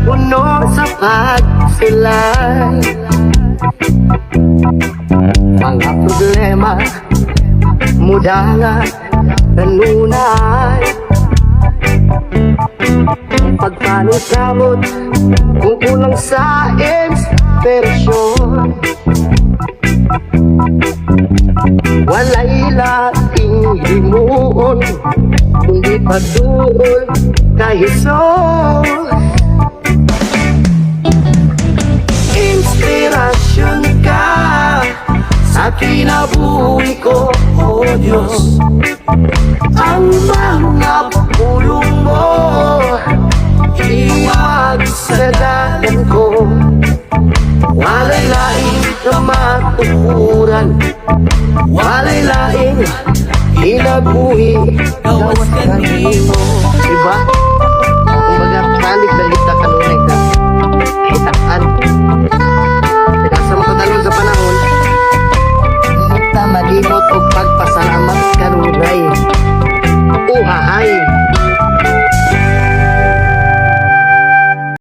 puno sa pagsilay. Mga problema muda nga kanunay. Pagpanusamot kung kulang sa inspirasyon, walay laking himuon kundi pagduol kay Jesus. Inspirasyon ka sa kinabuhi ko, oh Diyos. Ang mga